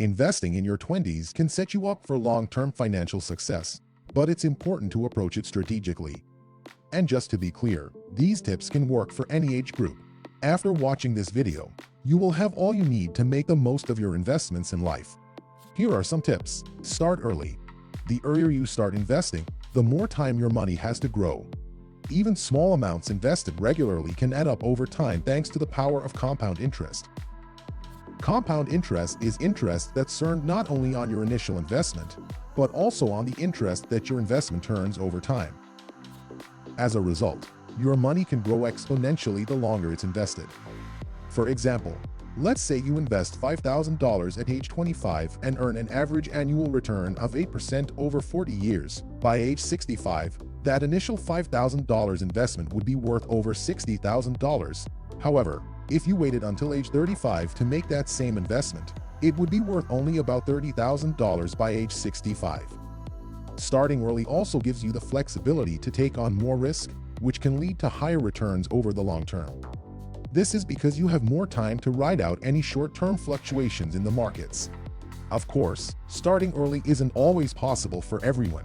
Investing in your 20s can set you up for long-term financial success, but it's important to approach it strategically. And just to be clear, these tips can work for any age group. After watching this video, you will have all you need to make the most of your investments in life. Here are some tips. Start early. The earlier you start investing, the more time your money has to grow. Even small amounts invested regularly can add up over time thanks to the power of compound interest. Compound interest is interest that's earned not only on your initial investment, but also on the interest that your investment earns over time. As a result, your money can grow exponentially the longer it's invested. For example, let's say you invest $5,000 at age 25 and earn an average annual return of 8% over 40 years. By age 65, that initial $5,000 investment would be worth over $60,000. However, if you waited until age 35 to make that same investment, it would be worth only about $30,000 by age 65. Starting early also gives you the flexibility to take on more risk, which can lead to higher returns over the long term. This is because you have more time to ride out any short-term fluctuations in the markets. Of course, starting early isn't always possible for everyone.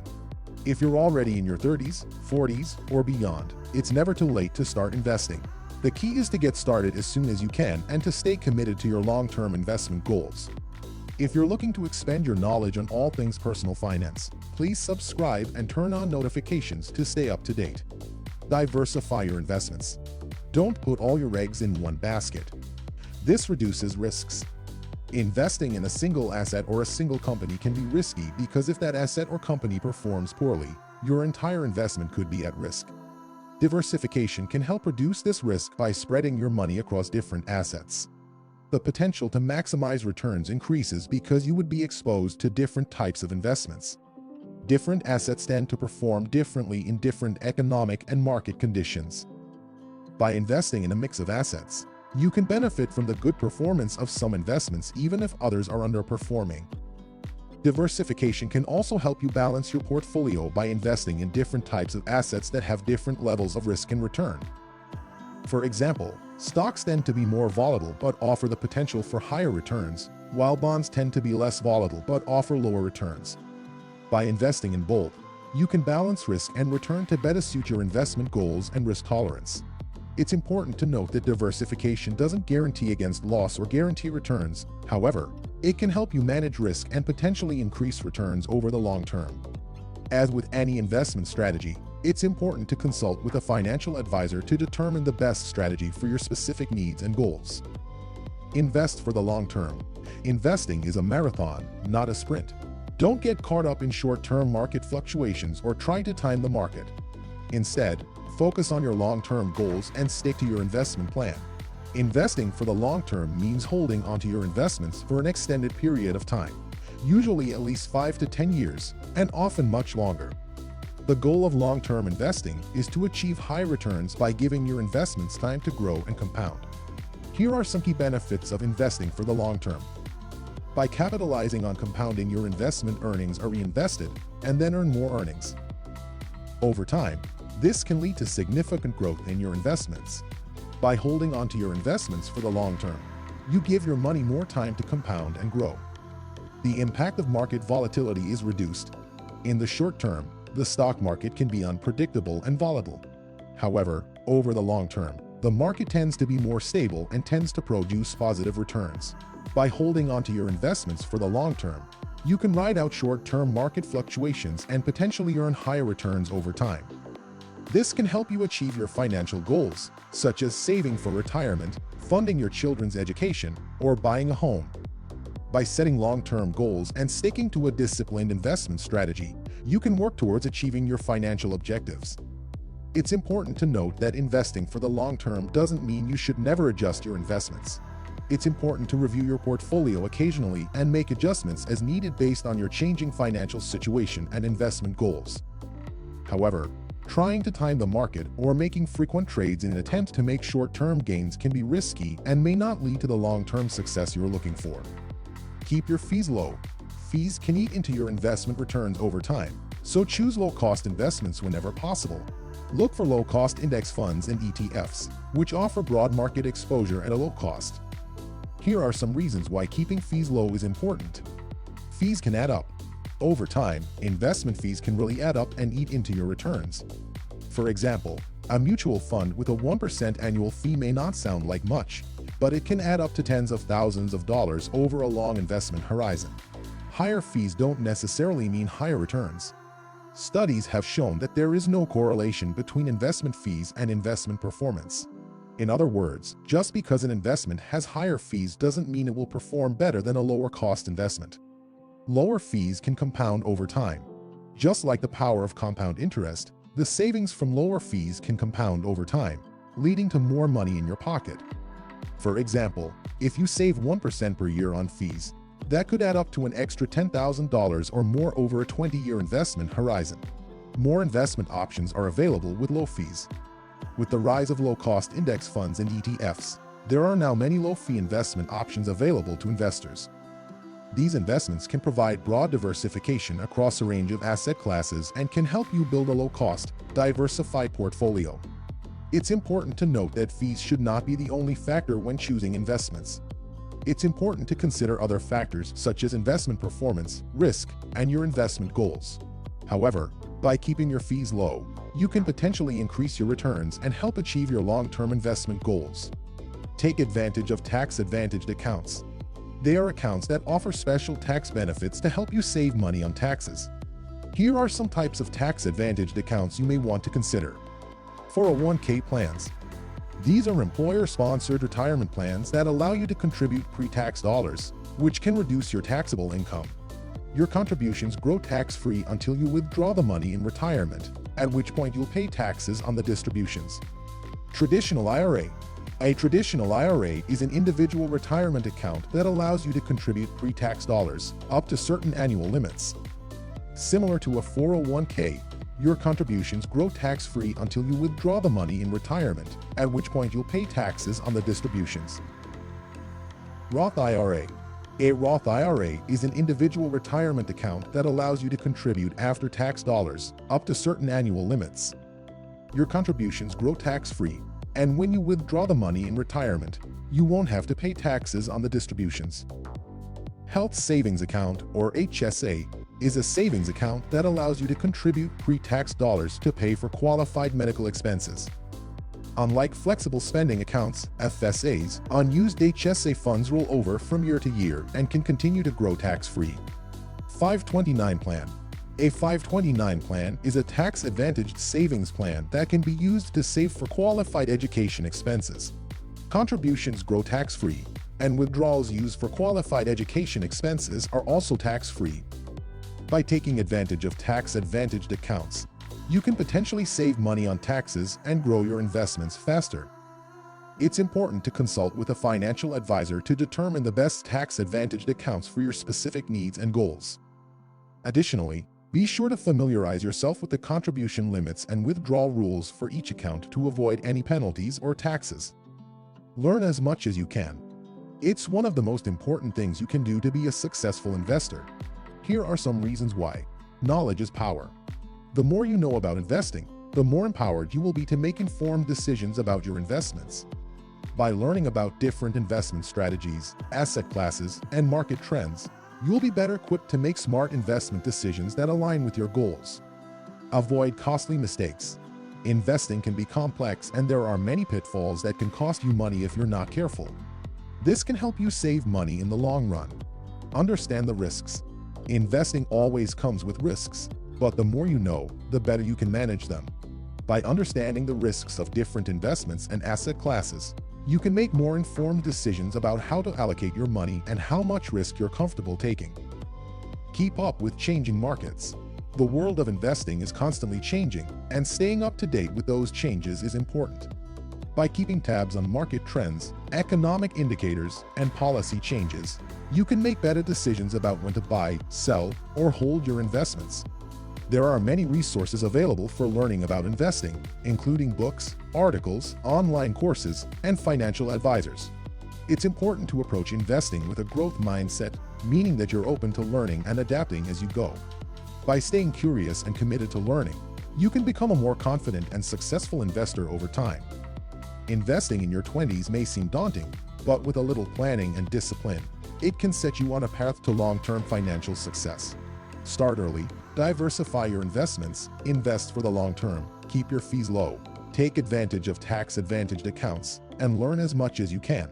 If you're already in your 30s, 40s, or beyond, it's never too late to start investing. The key is to get started as soon as you can and to stay committed to your long-term investment goals. If you're looking to expand your knowledge on all things personal finance, please subscribe and turn on notifications to stay up to date. Diversify your investments. Don't put all your eggs in one basket. This reduces risks. Investing in a single asset or a single company can be risky because if that asset or company performs poorly, your entire investment could be at risk. Diversification can help reduce this risk by spreading your money across different assets. The potential to maximize returns increases because you would be exposed to different types of investments. Different assets tend to perform differently in different economic and market conditions. By investing in a mix of assets, you can benefit from the good performance of some investments even if others are underperforming. Diversification can also help you balance your portfolio by investing in different types of assets that have different levels of risk and return. For example, stocks tend to be more volatile but offer the potential for higher returns, while bonds tend to be less volatile but offer lower returns. By investing in both, you can balance risk and return to better suit your investment goals and risk tolerance. It's important to note that diversification doesn't guarantee against loss or guarantee returns. However, it can help you manage risk and potentially increase returns over the long term. As with any investment strategy, it's important to consult with a financial advisor to determine the best strategy for your specific needs and goals. Invest for the long term. Investing is a marathon, not a sprint. Don't get caught up in short-term market fluctuations or try to time the market. Instead, focus on your long-term goals and stick to your investment plan. Investing for the long term means holding onto your investments for an extended period of time, usually at least 5 to 10 years, and often much longer. The goal of long-term investing is to achieve high returns by giving your investments time to grow and compound. Here are some key benefits of investing for the long term. By capitalizing on compounding, your investment earnings are reinvested and then earn more earnings. Over time, this can lead to significant growth in your investments. By holding onto your investments for the long term, you give your money more time to compound and grow. The impact of market volatility is reduced. In the short term, the stock market can be unpredictable and volatile. However, over the long term, the market tends to be more stable and tends to produce positive returns. By holding onto your investments for the long term, you can ride out short-term market fluctuations and potentially earn higher returns over time. This can help you achieve your financial goals, such as saving for retirement, funding your children's education, or buying a home. By setting long-term goals and sticking to a disciplined investment strategy, you can work towards achieving your financial objectives. It's important to note that investing for the long term doesn't mean you should never adjust your investments. It's important to review your portfolio occasionally and make adjustments as needed based on your changing financial situation and investment goals. However, trying to time the market or making frequent trades in an attempt to make short-term gains can be risky and may not lead to the long-term success you're looking for. Keep your fees low. Fees can eat into your investment returns over time, so choose low-cost investments whenever possible. Look for low-cost index funds and ETFs, which offer broad market exposure at a low cost. Here are some reasons why keeping fees low is important. Fees can add up. Over time, investment fees can really add up and eat into your returns. For example, a mutual fund with a 1% annual fee may not sound like much, but it can add up to tens of thousands of dollars over a long investment horizon. Higher fees don't necessarily mean higher returns. Studies have shown that there is no correlation between investment fees and investment performance. In other words, just because an investment has higher fees doesn't mean it will perform better than a lower-cost investment. Lower fees can compound over time. Just like the power of compound interest, the savings from lower fees can compound over time, leading to more money in your pocket. For example, if you save 1% per year on fees, that could add up to an extra $10,000 or more over a 20-year investment horizon. More investment options are available with low fees. With the rise of low-cost index funds and ETFs, there are now many low-fee investment options available to investors. These investments can provide broad diversification across a range of asset classes and can help you build a low-cost, diversified portfolio. It's important to note that fees should not be the only factor when choosing investments. It's important to consider other factors such as investment performance, risk, and your investment goals. However, by keeping your fees low, you can potentially increase your returns and help achieve your long-term investment goals. Take advantage of tax-advantaged accounts. They are accounts that offer special tax benefits to help you save money on taxes. Here are some types of tax-advantaged accounts you may want to consider. 401k plans. These are employer-sponsored retirement plans that allow you to contribute pre-tax dollars, which can reduce your taxable income. Your contributions grow tax-free until you withdraw the money in retirement, at which point you'll pay taxes on the distributions. Traditional IRA. A traditional IRA is an individual retirement account that allows you to contribute pre-tax dollars up to certain annual limits. Similar to a 401k, your contributions grow tax-free until you withdraw the money in retirement, at which point you'll pay taxes on the distributions. Roth IRA. A Roth IRA is an individual retirement account that allows you to contribute after-tax dollars up to certain annual limits. Your contributions grow tax-free, and when you withdraw the money in retirement, you won't have to pay taxes on the distributions. Health Savings Account, or HSA, is a savings account that allows you to contribute pre-tax dollars to pay for qualified medical expenses. Unlike flexible spending accounts, FSAs, unused HSA funds roll over from year to year and can continue to grow tax-free. 529 Plan. A 529 plan is a tax-advantaged savings plan that can be used to save for qualified education expenses. Contributions grow tax-free, and withdrawals used for qualified education expenses are also tax-free. By taking advantage of tax-advantaged accounts, you can potentially save money on taxes and grow your investments faster. It's important to consult with a financial advisor to determine the best tax-advantaged accounts for your specific needs and goals. Additionally, be sure to familiarize yourself with the contribution limits and withdrawal rules for each account to avoid any penalties or taxes. Learn as much as you can. It's one of the most important things you can do to be a successful investor. Here are some reasons why. Knowledge is power. The more you know about investing, the more empowered you will be to make informed decisions about your investments. By learning about different investment strategies, asset classes, and market trends, you'll be better equipped to make smart investment decisions that align with your goals. Avoid costly mistakes. Investing can be complex, and there are many pitfalls that can cost you money if you're not careful. This can help you save money in the long run. Understand the risks. Investing always comes with risks, but the more you know, the better you can manage them. By understanding the risks of different investments and asset classes, you can make more informed decisions about how to allocate your money and how much risk you're comfortable taking. Keep up with changing markets. The world of investing is constantly changing, and staying up to date with those changes is important. By keeping tabs on market trends, economic indicators, and policy changes, you can make better decisions about when to buy, sell, or hold your investments. There are many resources available for learning about investing, including books, articles, online courses, and financial advisors. It's important to approach investing with a growth mindset, meaning that you're open to learning and adapting as you go. By staying curious and committed to learning, you can become a more confident and successful investor over time. Investing in your 20s may seem daunting, but with a little planning and discipline, it can set you on a path to long-term financial success. Start early, diversify your investments, invest for the long term, keep your fees low, take advantage of tax-advantaged accounts, and learn as much as you can.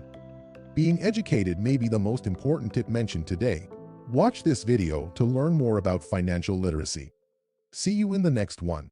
Being educated may be the most important tip mentioned today. Watch this video to learn more about financial literacy. See you in the next one.